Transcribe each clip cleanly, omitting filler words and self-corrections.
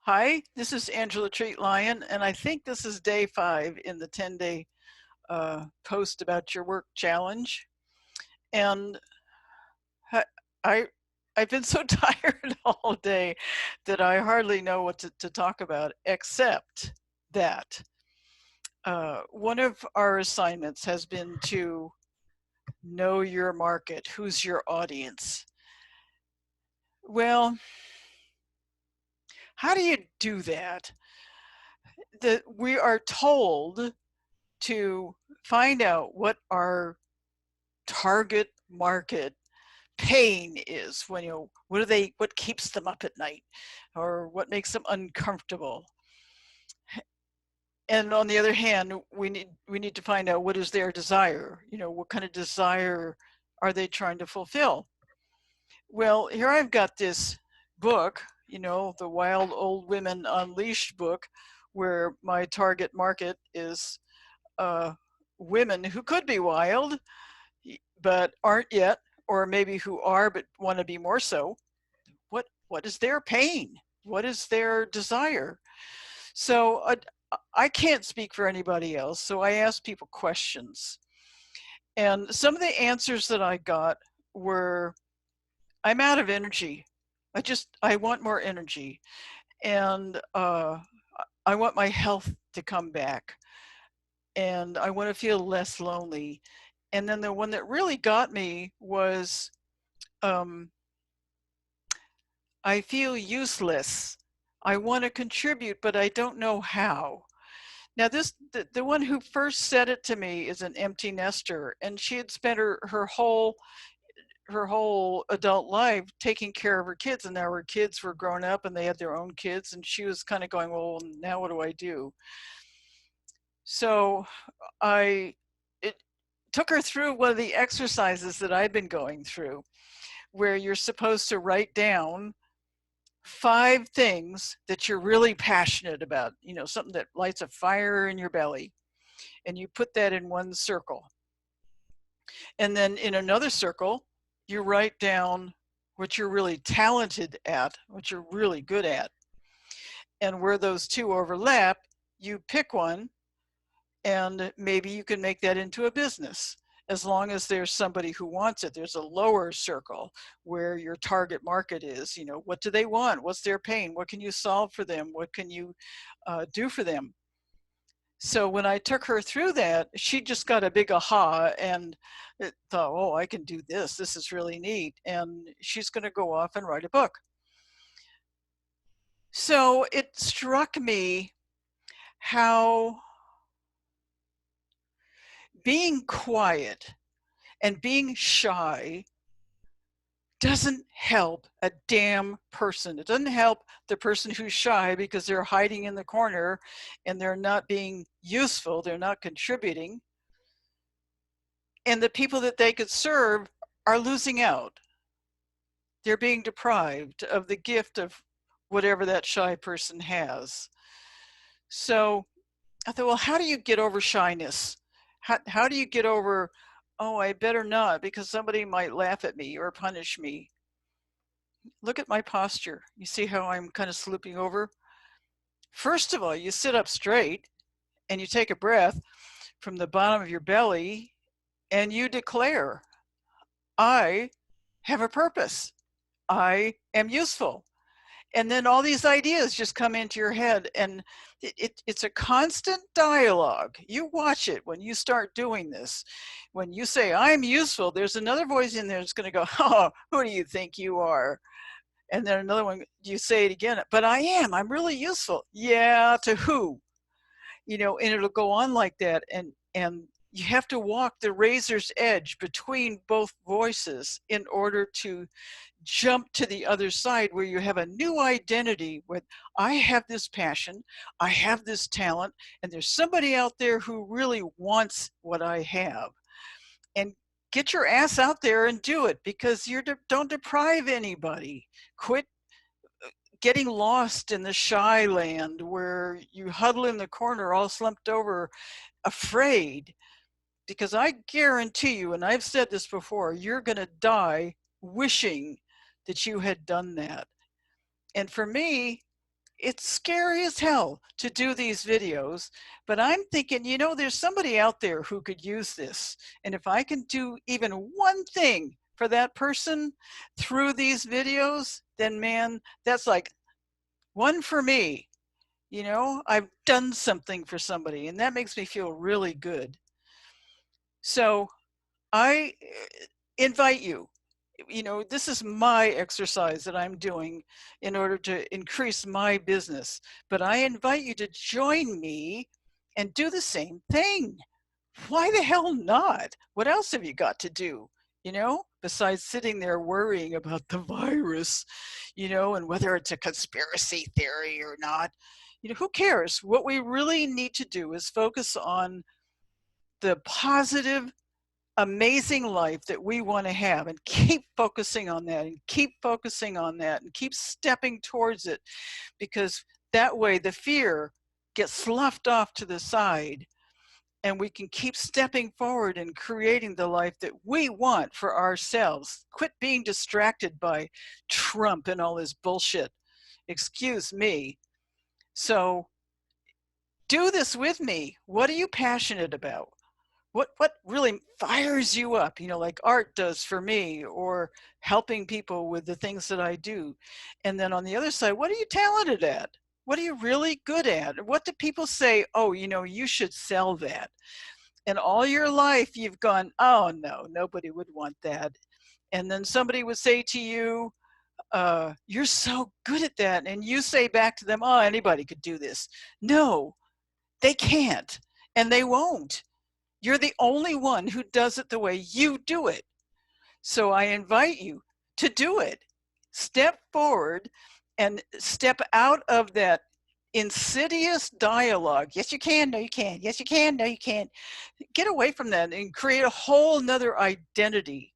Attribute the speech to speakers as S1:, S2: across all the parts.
S1: Hi, this is Angela Treat Lyon, and I think this is day 5 in the 10-day post about your work challenge. And I, I, I've been so tired all day that I hardly know what to talk about, except that one of our assignments has been to know your market. Who's your audience? Well, how do you do that? We are told to find out what our target market pain is. When what keeps them up at night, or what makes them uncomfortable. And on the other hand, we need to find out what is their desire. What kind of desire are they trying to fulfill? Well, here I've got this book, the Wild Old Women Unleashed book, where my target market is women who could be wild but aren't yet, or maybe who are but want to be more so. What is their pain? What is their desire? So I can't speak for anybody else, so I asked people questions. And some of the answers that I got were, I'm out of energy. I want more energy. And I want my health to come back. And I want to feel less lonely. And then the one that really got me was, I feel useless. I want to contribute, but I don't know how. Now, the one who first said it to me is an empty nester, and she had spent her whole adult life taking care of her kids, and now her kids were grown up and they had their own kids, and she was kind of going, well, now what do I do? So it took her through one of the exercises that I've been going through, where you're supposed to write down 5 things that you're really passionate about, something that lights a fire in your belly, and you put that in one circle. And then in another circle, you write down what you're really talented at, what you're really good at. And where those two overlap, you pick one, and maybe you can make that into a business. As long as there's somebody who wants it. There's a lower circle where your target market is. What do they want? What's their pain? What can you solve for them? What can you do for them? So when I took her through that, she just got a big aha and thought, oh, I can do this. This is really neat. And she's going to go off and write a book. So it struck me how being quiet and being shy doesn't help a damn person. It doesn't help the person who's shy because they're hiding in the corner and they're not being useful, they're not contributing. And the people that they could serve are losing out. They're being deprived of the gift of whatever that shy person has. So I thought, well, how do you get over shyness? How do you get over, oh, I better not because somebody might laugh at me or punish me? Look at my posture. You see how I'm kind of slooping over? First of all, you sit up straight and you take a breath from the bottom of your belly and you declare, I have a purpose. I am useful. And then all these ideas just come into your head, and it's a constant dialogue. You watch it when you start doing this. When you say, I'm useful, there's another voice in there that's going to go, oh, who do you think you are? And then another one, you say it again, but I'm really useful. Yeah, to who? And it'll go on like that. And you have to walk the razor's edge between both voices in order to jump to the other side where you have a new identity with, I have this passion, I have this talent, and there's somebody out there who really wants what I have. And get your ass out there and do it, because don't deprive anybody. Quit getting lost in the shy land where you huddle in the corner all slumped over, afraid. Because I guarantee you, and I've said this before, you're going to die wishing that you had done that. And for me, it's scary as hell to do these videos, but I'm thinking, you know, there's somebody out there who could use this. And if I can do even one thing for that person through these videos, then man, that's like one for me. You know, I've done something for somebody, and that makes me feel really good. So I invite you, you know, this is my exercise that I'm doing in order to increase my business, but I invite you to join me and do the same thing. Why the hell not? What else have you got to do, you know, besides sitting there worrying about the virus, you know, and whether it's a conspiracy theory or not? You know, who cares? What we really need to do is focus on the positive, amazing life that we want to have, and keep focusing on that, and keep focusing on that, and keep stepping towards it, because that way the fear gets sloughed off to the side, and we can keep stepping forward and creating the life that we want for ourselves. Quit being distracted by Trump and all his bullshit. Excuse me. So do this with me. What are you passionate about? What really fires you up, you know, like art does for me, or helping people with the things that I do? And then on the other side, what are you talented at? What are you really good at? What do people say, oh, you know, you should sell that? And all your life you've gone, oh no, nobody would want that. And then somebody would say to you, you're so good at that. And you say back to them, oh, anybody could do this. No, they can't, and they won't. You're the only one who does it the way you do it. So I invite you to do it. Step forward and step out of that insidious dialogue. Yes, you can. No, you can't. Yes, you can. No, you can't. Get away from that and create a whole nother identity,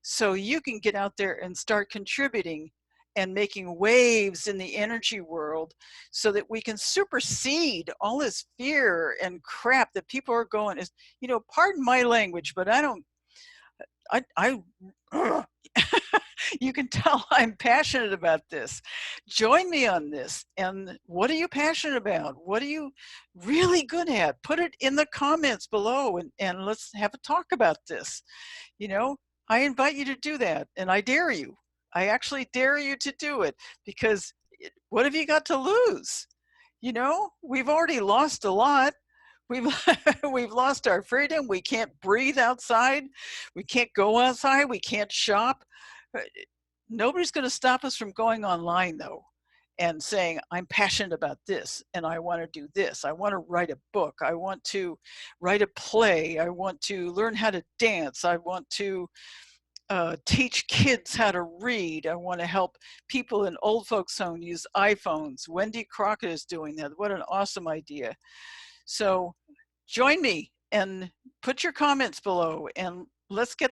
S1: so you can get out there and start contributing and making waves in the energy world, so that we can supersede all this fear and crap that people are going, is, you know, pardon my language, but I you can tell I'm passionate about this. Join me on this. And what are you passionate about? What are you really good at? Put it in the comments below, and let's have a talk about this. You know, I invite you to do that, and I dare you. I actually dare you to do it, because what have you got to lose? You know, we've already lost a lot. We've we've lost our freedom. We can't breathe outside. We can't go outside. We can't shop. Nobody's going to stop us from going online, though, and saying, I'm passionate about this, and I want to do this. I want to write a book. I want to write a play. I want to learn how to dance. I want to teach kids how to read. I want to help people in old folks' home use iPhones. Wendy Crockett is doing that. What an awesome idea. So join me and put your comments below, and let's get